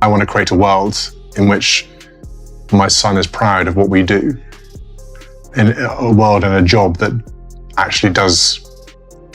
I want to create a world in which my son is proud of what we do, in a world and a job that actually does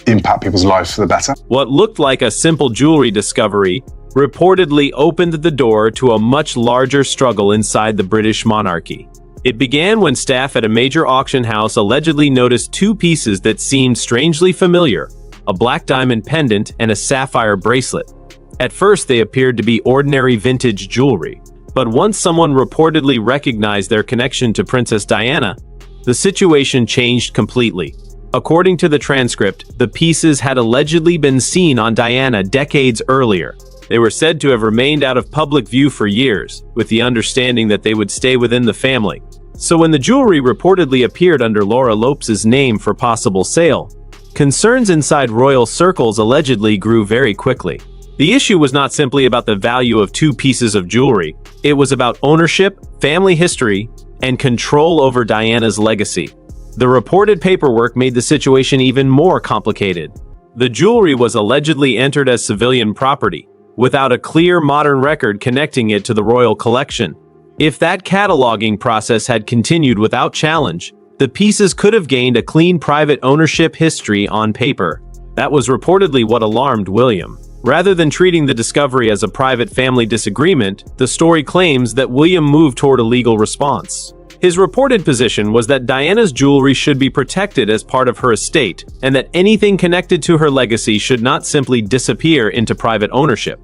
impact people's lives for the better. What looked like a simple jewelry discovery reportedly opened the door to a much larger struggle inside the British monarchy. It began when staff at a major auction house allegedly noticed two pieces that seemed strangely familiar: a black diamond pendant and a sapphire bracelet. At first, they appeared to be ordinary vintage jewelry, but once someone reportedly recognized their connection to Princess Diana, the situation changed completely. According to the transcript, the pieces had allegedly been seen on Diana decades earlier. They were said to have remained out of public view for years, with the understanding that they would stay within the family. So when the jewelry reportedly appeared under Laura Lopes's name for possible sale, concerns inside royal circles allegedly grew very quickly. The issue was not simply about the value of two pieces of jewelry. It was about ownership, family history, and control over Diana's legacy. The reported paperwork made the situation even more complicated. The jewelry was allegedly entered as civilian property, without a clear modern record connecting it to the royal collection. If that cataloging process had continued without challenge, the pieces could have gained a clean private ownership history on paper. That was reportedly what alarmed William. Rather than treating the discovery as a private family disagreement, the story claims that William moved toward a legal response. His reported position was that Diana's jewelry should be protected as part of her estate, and that anything connected to her legacy should not simply disappear into private ownership.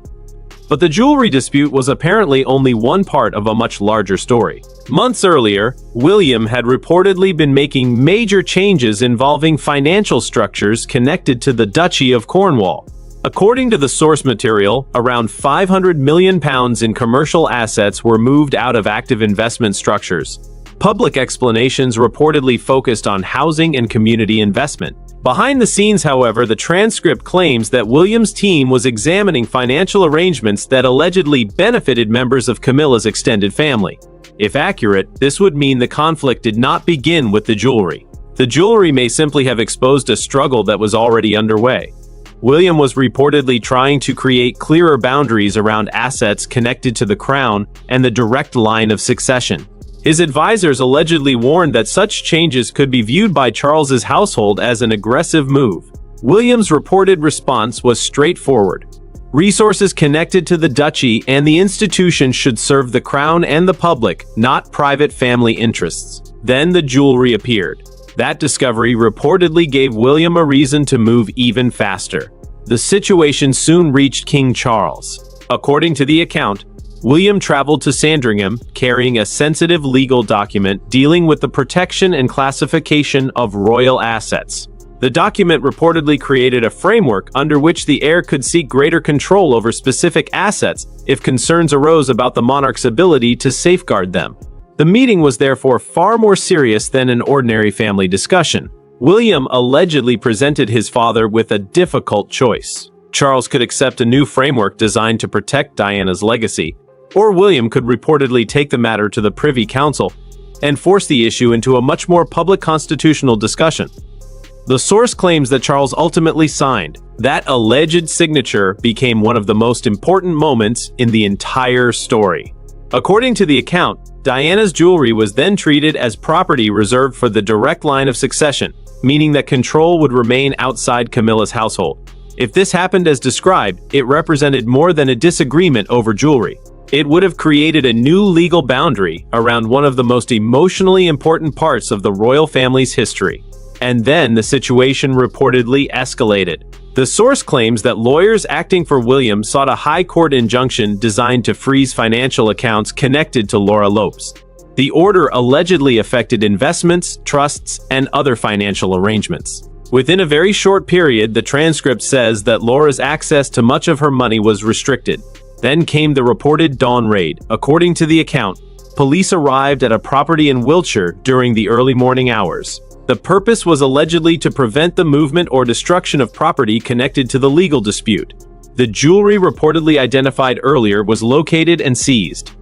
But the jewelry dispute was apparently only one part of a much larger story. Months earlier, William had reportedly been making major changes involving financial structures connected to the Duchy of Cornwall. According to the source material, around £500 million in commercial assets were moved out of active investment structures. Public explanations reportedly focused on housing and community investment. Behind the scenes, however, the transcript claims that William's team was examining financial arrangements that allegedly benefited members of Camilla's extended family. If accurate, this would mean the conflict did not begin with the jewelry. The jewelry may simply have exposed a struggle that was already underway. William was reportedly trying to create clearer boundaries around assets connected to the crown and the direct line of succession. His advisors allegedly warned that such changes could be viewed by Charles's household as an aggressive move. William's reported response was straightforward. Resources connected to the duchy and the institution should serve the crown and the public, not private family interests. Then the jewelry appeared. That discovery reportedly gave William a reason to move even faster. The situation soon reached King Charles. According to the account, William traveled to Sandringham carrying a sensitive legal document dealing with the protection and classification of royal assets. The document reportedly created a framework under which the heir could seek greater control over specific assets if concerns arose about the monarch's ability to safeguard them. The meeting was therefore far more serious than an ordinary family discussion. William allegedly presented his father with a difficult choice. Charles could accept a new framework designed to protect Diana's legacy, or William could reportedly take the matter to the Privy Council and force the issue into a much more public constitutional discussion. The source claims that Charles ultimately signed. That alleged signature became one of the most important moments in the entire story. According to the account, Diana's jewelry was then treated as property reserved for the direct line of succession, meaning that control would remain outside Camilla's household. If this happened as described, it represented more than a disagreement over jewelry. It would have created a new legal boundary around one of the most emotionally important parts of the royal family's history. And then the situation reportedly escalated. The source claims that lawyers acting for William sought a high court injunction designed to freeze financial accounts connected to Laura Lopes. The order allegedly affected investments, trusts, and other financial arrangements. Within a very short period, the transcript says that Laura's access to much of her money was restricted. Then came the reported dawn raid. According to the account, police arrived at a property in Wiltshire during the early morning hours. The purpose was allegedly to prevent the movement or destruction of property connected to the legal dispute. The jewelry reportedly identified earlier was located and seized.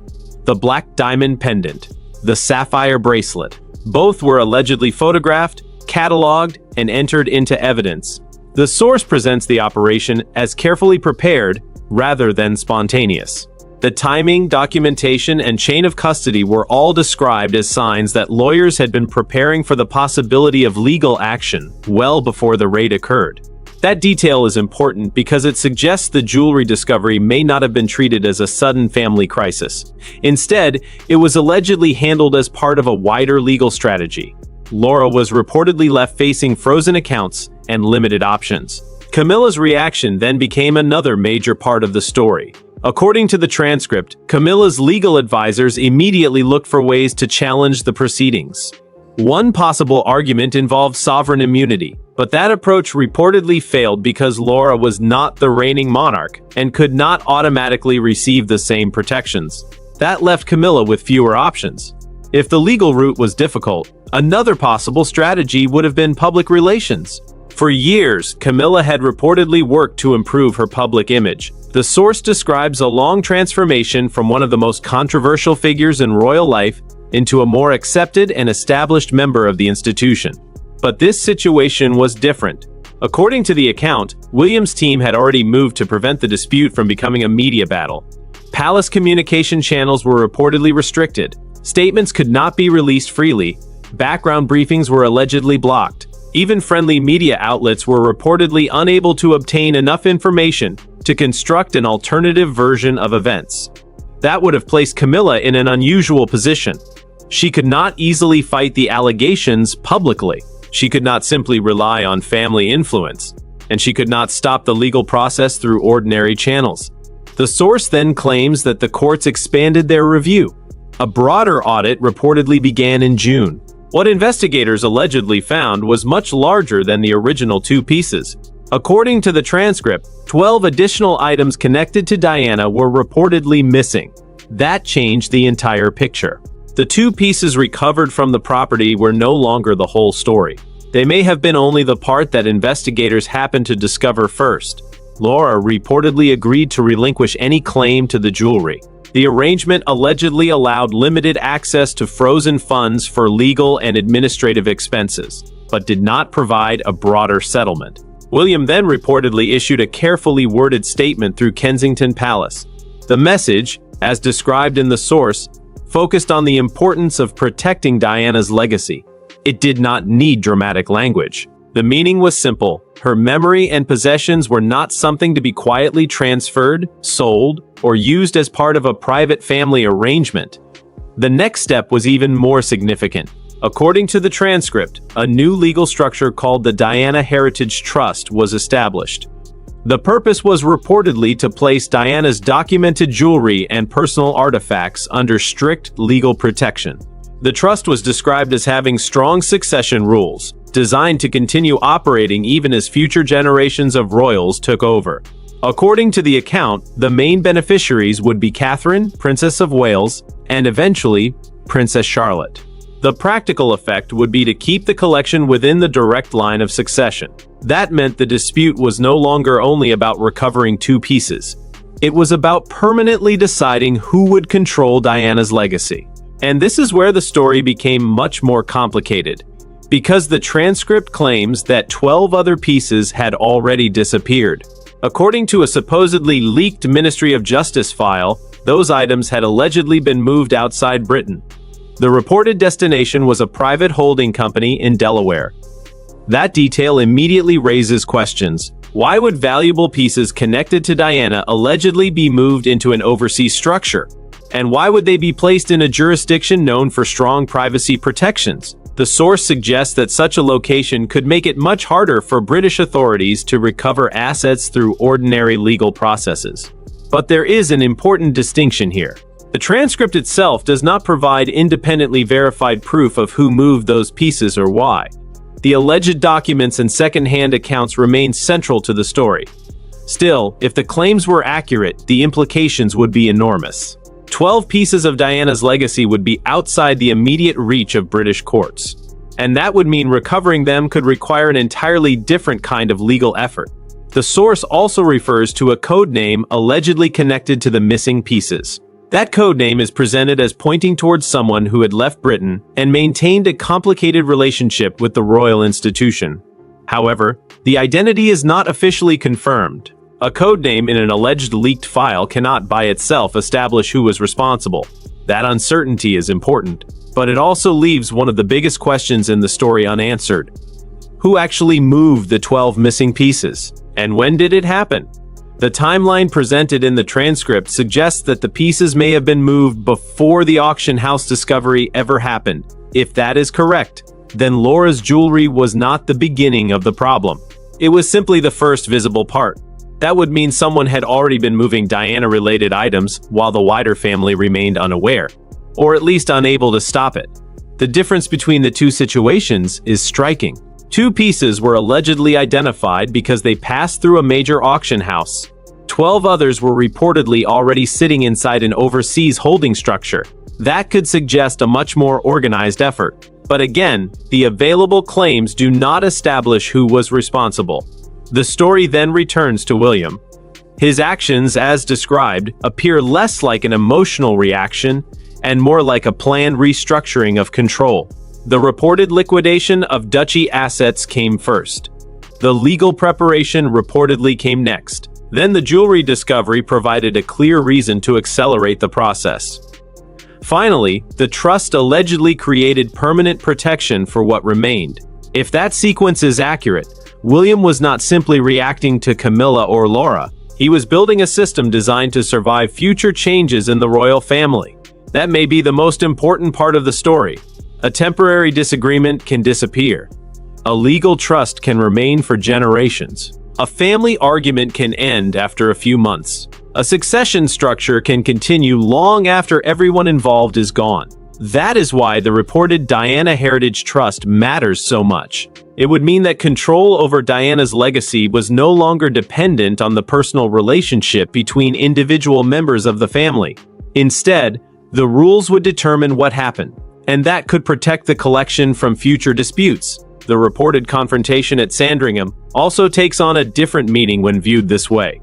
The black diamond pendant, the sapphire bracelet, both were allegedly photographed, cataloged, and entered into evidence. The source presents the operation as carefully prepared rather than spontaneous. The timing, documentation, and chain of custody were all described as signs that lawyers had been preparing for the possibility of legal action well before the raid occurred. That detail is important because it suggests the jewelry discovery may not have been treated as a sudden family crisis. Instead, it was allegedly handled as part of a wider legal strategy. Laura was reportedly left facing frozen accounts and limited options. Camilla's reaction then became another major part of the story. According to the transcript, Camilla's legal advisors immediately looked for ways to challenge the proceedings. One possible argument involved sovereign immunity, but that approach reportedly failed because Laura was not the reigning monarch and could not automatically receive the same protections. That left Camilla with fewer options. If the legal route was difficult, another possible strategy would have been public relations. For years, Camilla had reportedly worked to improve her public image. The source describes a long transformation from one of the most controversial figures in royal life into a more accepted and established member of the institution. But this situation was different. According to the account, William's team had already moved to prevent the dispute from becoming a media battle. Palace communication channels were reportedly restricted. Statements could not be released freely. Background briefings were allegedly blocked. Even friendly media outlets were reportedly unable to obtain enough information to construct an alternative version of events. That would have placed Camilla in an unusual position. She could not easily fight the allegations publicly. She could not simply rely on family influence, and she could not stop the legal process through ordinary channels. The source then claims that the courts expanded their review. A broader audit reportedly began in June. What investigators allegedly found was much larger than the original two pieces. According to the transcript, 12 additional items connected to Diana were reportedly missing. That changed the entire picture. The two pieces recovered from the property were no longer the whole story. They may have been only the part that investigators happened to discover first. Laura reportedly agreed to relinquish any claim to the jewelry. The arrangement allegedly allowed limited access to frozen funds for legal and administrative expenses, but did not provide a broader settlement. William then reportedly issued a carefully worded statement through Kensington Palace. The message, as described in the source, focused on the importance of protecting Diana's legacy. It did not need dramatic language. The meaning was simple. Her memory and possessions were not something to be quietly transferred, sold, or used as part of a private family arrangement. The next step was even more significant. According to the transcript, a new legal structure called the Diana Heritage Trust was established. The purpose was reportedly to place Diana's documented jewelry and personal artifacts under strict legal protection. The trust was described as having strong succession rules, designed to continue operating even as future generations of royals took over. According to the account, the main beneficiaries would be Catherine, Princess of Wales, and eventually, Princess Charlotte. The practical effect would be to keep the collection within the direct line of succession. That meant the dispute was no longer only about recovering two pieces. It was about permanently deciding who would control Diana's legacy. And this is where the story became much more complicated, because the transcript claims that 12 other pieces had already disappeared. According to a supposedly leaked Ministry of Justice file, those items had allegedly been moved outside Britain. The reported destination was a private holding company in Delaware. That detail immediately raises questions. Why would valuable pieces connected to Diana allegedly be moved into an overseas structure? And why would they be placed in a jurisdiction known for strong privacy protections? The source suggests that such a location could make it much harder for British authorities to recover assets through ordinary legal processes. But there is an important distinction here. The transcript itself does not provide independently verified proof of who moved those pieces or why. The alleged documents and second-hand accounts remain central to the story. Still, if the claims were accurate, the implications would be enormous. 12 pieces of Diana's legacy would be outside the immediate reach of British courts. And that would mean recovering them could require an entirely different kind of legal effort. The source also refers to a code name allegedly connected to the missing pieces. That code name is presented as pointing towards someone who had left Britain and maintained a complicated relationship with the royal institution. However, the identity is not officially confirmed. A codename in an alleged leaked file cannot by itself establish who was responsible. That uncertainty is important, but it also leaves one of the biggest questions in the story unanswered. Who actually moved the 12 missing pieces? And when did it happen? The timeline presented in the transcript suggests that the pieces may have been moved before the auction house discovery ever happened. If that is correct, then Laura's jewelry was not the beginning of the problem. It was simply the first visible part. That would mean someone had already been moving Diana-related items while the wider family remained unaware, or at least unable to stop it. The difference between the two situations is striking. 2 pieces were allegedly identified because they passed through a major auction house. 12 others were reportedly already sitting inside an overseas holding structure. That could suggest a much more organized effort. But again, the available claims do not establish who was responsible. The story then returns to William. His actions, as described, appear less like an emotional reaction and more like a planned restructuring of control. The reported liquidation of duchy assets came first. The legal preparation reportedly came next. Then the jewelry discovery provided a clear reason to accelerate the process. Finally, the trust allegedly created permanent protection for what remained. If that sequence is accurate, William was not simply reacting to Camilla or Laura. He was building a system designed to survive future changes in the royal family. That may be the most important part of the story. A temporary disagreement can disappear. A legal trust can remain for generations. A family argument can end after a few months. A succession structure can continue long after everyone involved is gone. That is why the reported Diana Heritage Trust matters so much. It would mean that control over Diana's legacy was no longer dependent on the personal relationship between individual members of the family. Instead, the rules would determine what happened, and that could protect the collection from future disputes. The reported confrontation at Sandringham also takes on a different meaning when viewed this way.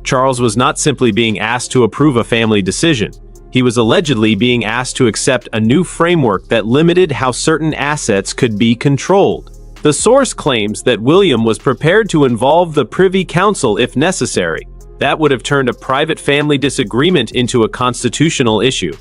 Charles was not simply being asked to approve a family decision. He was allegedly being asked to accept a new framework that limited how certain assets could be controlled. The source claims that William was prepared to involve the Privy Council if necessary. That would have turned a private family disagreement into a constitutional issue.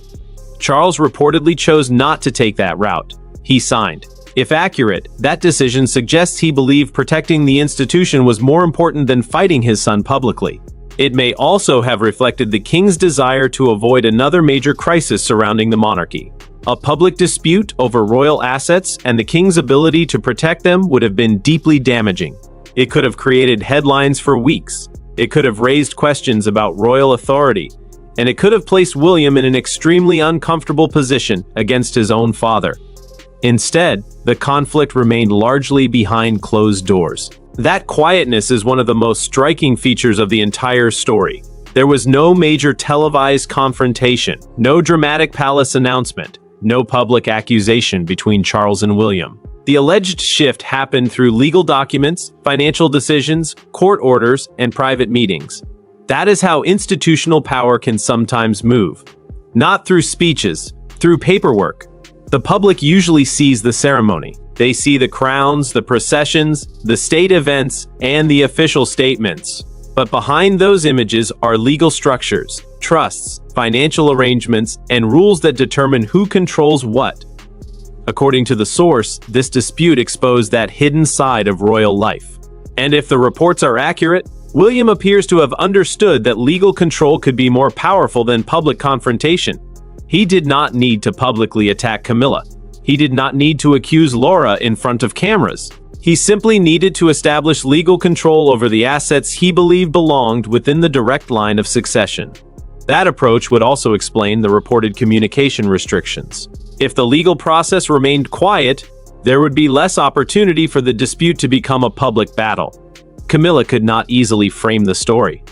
Charles reportedly chose not to take that route. He signed. If accurate, that decision suggests he believed protecting the institution was more important than fighting his son publicly. It may also have reflected the king's desire to avoid another major crisis surrounding the monarchy. A public dispute over royal assets and the king's ability to protect them would have been deeply damaging. It could have created headlines for weeks. It could have raised questions about royal authority, and it could have placed William in an extremely uncomfortable position against his own father. Instead, the conflict remained largely behind closed doors. That quietness is one of the most striking features of the entire story. There was no major televised confrontation, no dramatic palace announcement, no public accusation between Charles and William. The alleged shift happened through legal documents, financial decisions, court orders, and private meetings. That is how institutional power can sometimes move. Not through speeches, through paperwork. The public usually sees the ceremony. They see the crowns, the processions, the state events, and the official statements. But behind those images are legal structures, trusts, financial arrangements, and rules that determine who controls what. According to the source, this dispute exposed that hidden side of royal life. And if the reports are accurate, William appears to have understood that legal control could be more powerful than public confrontation. He did not need to publicly attack Camilla. He did not need to accuse Laura in front of cameras. He simply needed to establish legal control over the assets he believed belonged within the direct line of succession. That approach would also explain the reported communication restrictions. If the legal process remained quiet, there would be less opportunity for the dispute to become a public battle. Camilla could not easily frame the story.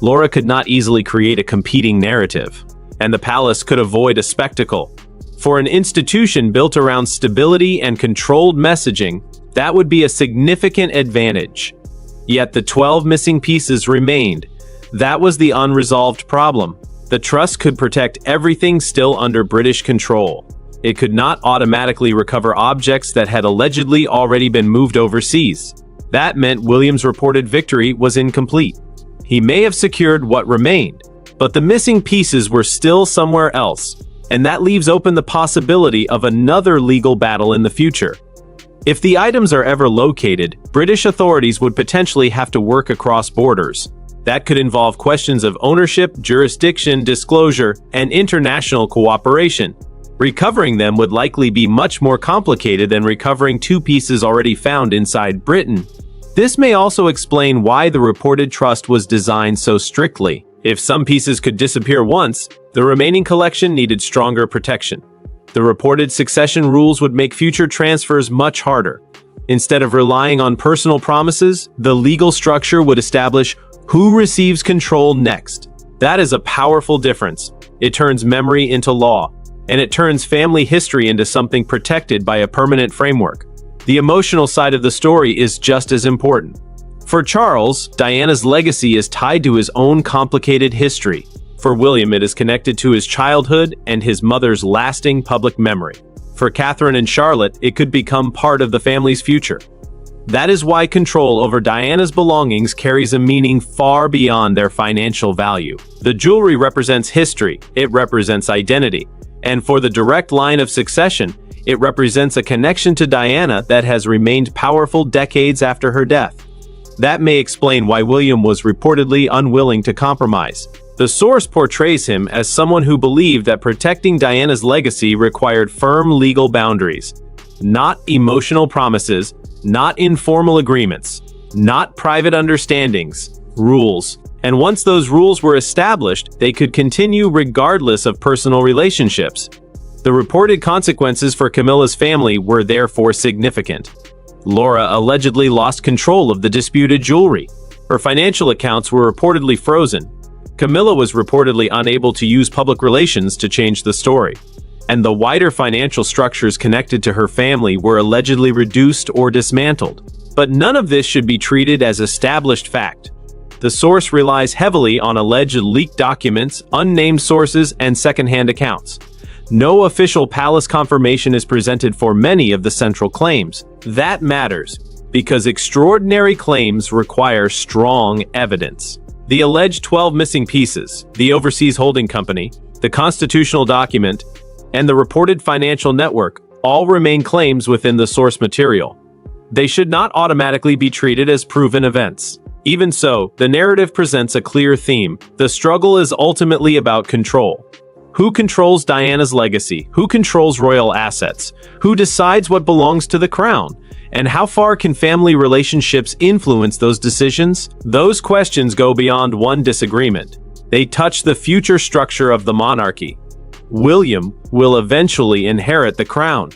Laura could not easily create a competing narrative, and the palace could avoid a spectacle. For an institution built around stability and controlled messaging, that would be a significant advantage. Yet the 12 missing pieces remained. That was the unresolved problem. The trust could protect everything still under British control. It could not automatically recover objects that had allegedly already been moved overseas. That meant William's reported victory was incomplete. He may have secured what remained, but the missing pieces were still somewhere else, and that leaves open the possibility of another legal battle in the future. If the items are ever located, British authorities would potentially have to work across borders. That could involve questions of ownership, jurisdiction, disclosure, and international cooperation. Recovering them would likely be much more complicated than recovering two pieces already found inside Britain. This may also explain why the reported trust was designed so strictly. If some pieces could disappear once, the remaining collection needed stronger protection. The reported succession rules would make future transfers much harder. Instead of relying on personal promises, the legal structure would establish who receives control next. That is a powerful difference. It turns memory into law, and it turns family history into something protected by a permanent framework. The emotional side of the story is just as important. For Charles, Diana's legacy is tied to his own complicated history. For William, it is connected to his childhood and his mother's lasting public memory. For Catherine and Charlotte, it could become part of the family's future. That is why control over Diana's belongings carries a meaning far beyond their financial value. The jewelry represents history, it represents identity, and for the direct line of succession, it represents a connection to Diana that has remained powerful decades after her death. That may explain why William was reportedly unwilling to compromise. The source portrays him as someone who believed that protecting Diana's legacy required firm legal boundaries, not emotional promises, not informal agreements, not private understandings, rules. And once those rules were established, they could continue regardless of personal relationships. The reported consequences for Camilla's family were therefore significant. Laura allegedly lost control of the disputed jewelry. Her financial accounts were reportedly frozen. Camilla was reportedly unable to use public relations to change the story. And the wider financial structures connected to her family were allegedly reduced or dismantled. But none of this should be treated as established fact. The source relies heavily on alleged leaked documents, unnamed sources, and secondhand accounts. No official palace confirmation is presented for many of the central claims. That matters, because extraordinary claims require strong evidence. The alleged 12 missing pieces, the overseas holding company, the constitutional document, and the reported financial network all remain claims within the source material. They should not automatically be treated as proven events. Even so, the narrative presents a clear theme. The struggle is ultimately about control. Who controls Diana's legacy? Who controls royal assets? Who decides what belongs to the crown? And how far can family relationships influence those decisions? Those questions go beyond one disagreement. They touch the future structure of the monarchy. William will eventually inherit the crown.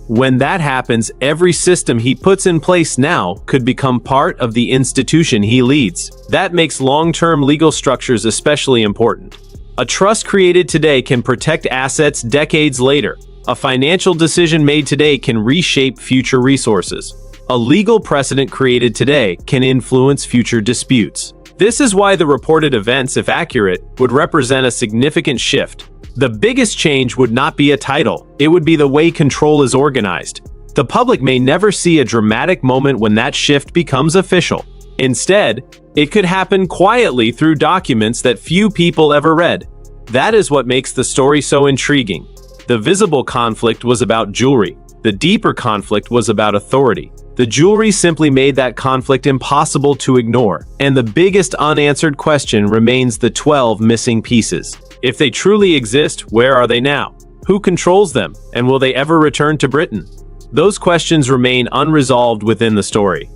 When that happens, every system he puts in place now could become part of the institution he leads. That makes long-term legal structures especially important. A trust created today can protect assets decades later. A financial decision made today can reshape future resources. A legal precedent created today can influence future disputes. This is why the reported events, if accurate, would represent a significant shift. The biggest change would not be a title, it would be the way control is organized. The public may never see a dramatic moment when that shift becomes official. Instead, it could happen quietly through documents that few people ever read. That is what makes the story so intriguing. The visible conflict was about jewelry. The deeper conflict was about authority. The jewelry simply made that conflict impossible to ignore. And the biggest unanswered question remains the 12 missing pieces. If they truly exist, where are they now? Who controls them? And will they ever return to Britain? Those questions remain unresolved within the story.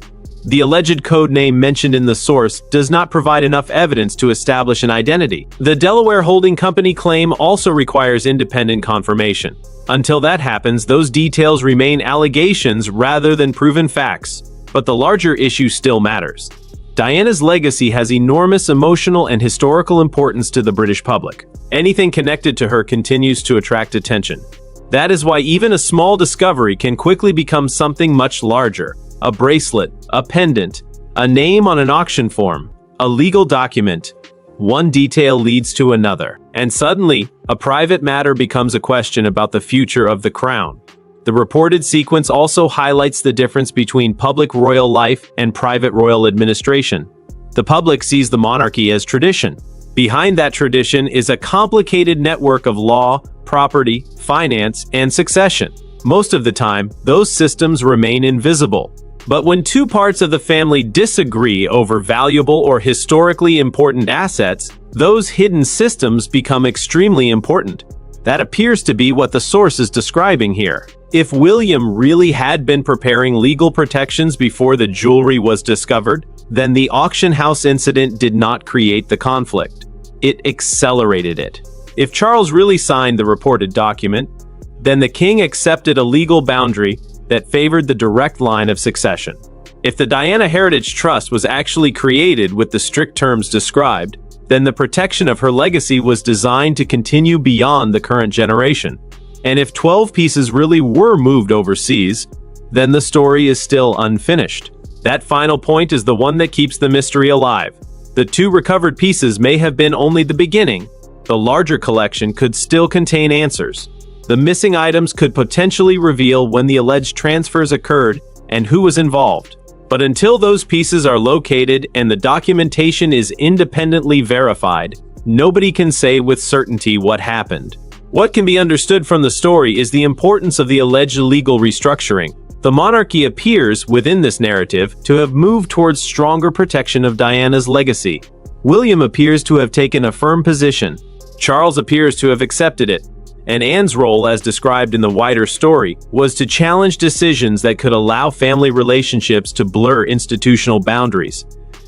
The alleged code name mentioned in the source does not provide enough evidence to establish an identity. The Delaware Holding Company claim also requires independent confirmation. Until that happens, those details remain allegations rather than proven facts. But the larger issue still matters. Diana's legacy has enormous emotional and historical importance to the British public. Anything connected to her continues to attract attention. That is why even a small discovery can quickly become something much larger. A bracelet, a pendant, a name on an auction form, a legal document. One detail leads to another, and suddenly, a private matter becomes a question about the future of the crown. The reported sequence also highlights the difference between public royal life and private royal administration. The public sees the monarchy as tradition. Behind that tradition is a complicated network of law, property, finance, and succession. Most of the time, those systems remain invisible. But when two parts of the family disagree over valuable or historically important assets, those hidden systems become extremely important. That appears to be what the source is describing here. If William really had been preparing legal protections before the jewelry was discovered, then the auction house incident did not create the conflict. It accelerated it. If Charles really signed the reported document, then the king accepted a legal boundary that favored the direct line of succession. If the Diana Heritage Trust was actually created with the strict terms described, then the protection of her legacy was designed to continue beyond the current generation. And if 12 pieces really were moved overseas, then the story is still unfinished. That final point is the one that keeps the mystery alive. The 2 recovered pieces may have been only the beginning. The larger collection could still contain answers. The missing items could potentially reveal when the alleged transfers occurred and who was involved. But until those pieces are located and the documentation is independently verified, nobody can say with certainty what happened. What can be understood from the story is the importance of the alleged legal restructuring. The monarchy appears, within this narrative, to have moved towards stronger protection of Diana's legacy. William appears to have taken a firm position. Charles appears to have accepted it. And Anne's role, as described in the wider story, was to challenge decisions that could allow family relationships to blur institutional boundaries.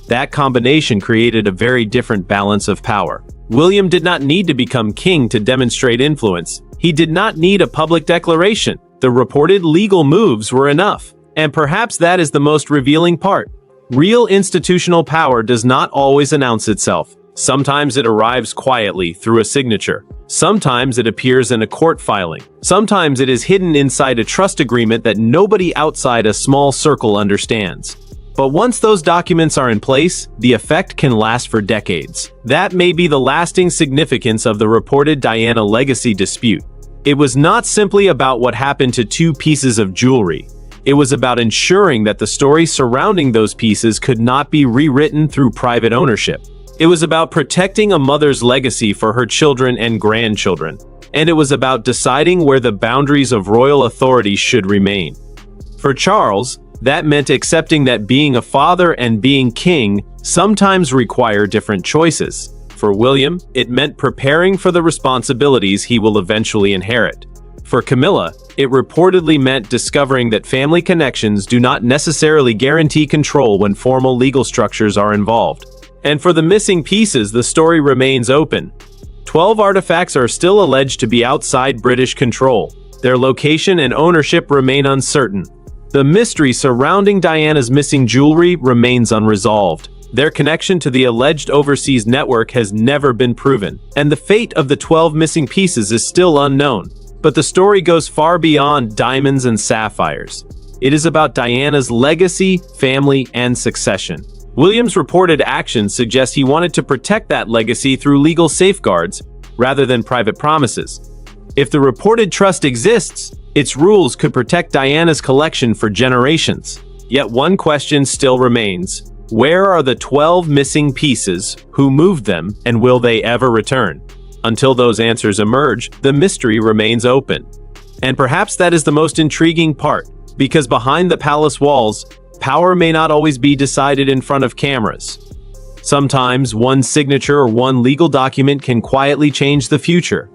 That combination created a very different balance of power. William did not need to become king to demonstrate influence. He did not need a public declaration. The reported legal moves were enough. And perhaps that is the most revealing part. Real institutional power does not always announce itself. Sometimes it arrives quietly through a signature. Sometimes it appears in a court filing. Sometimes it is hidden inside a trust agreement that nobody outside a small circle understands. But once those documents are in place, the effect can last for decades. That may be the lasting significance of the reported Diana legacy dispute. It was not simply about what happened to 2 pieces of jewelry. It was about ensuring that the story surrounding those pieces could not be rewritten through private ownership. It was about protecting a mother's legacy for her children and grandchildren. And it was about deciding where the boundaries of royal authority should remain. For Charles, that meant accepting that being a father and being king sometimes require different choices. For William, it meant preparing for the responsibilities he will eventually inherit. For Camilla, it reportedly meant discovering that family connections do not necessarily guarantee control when formal legal structures are involved. And for the missing pieces, the story remains open. 12 artifacts are still alleged to be outside British control. Their location and ownership remain uncertain. The mystery surrounding Diana's missing jewelry remains unresolved. Their connection to the alleged overseas network has never been proven, and the fate of the 12 missing pieces is still unknown. But the story goes far beyond diamonds and sapphires. It is about Diana's legacy, family, and succession. William's reported actions suggest he wanted to protect that legacy through legal safeguards rather than private promises. If the reported trust exists, its rules could protect Diana's collection for generations. Yet one question still remains. Where are the 12 missing pieces? Who moved them? And will they ever return? Until those answers emerge, the mystery remains open. And perhaps that is the most intriguing part, because behind the palace walls, power may not always be decided in front of cameras. Sometimes one signature or one legal document can quietly change the future.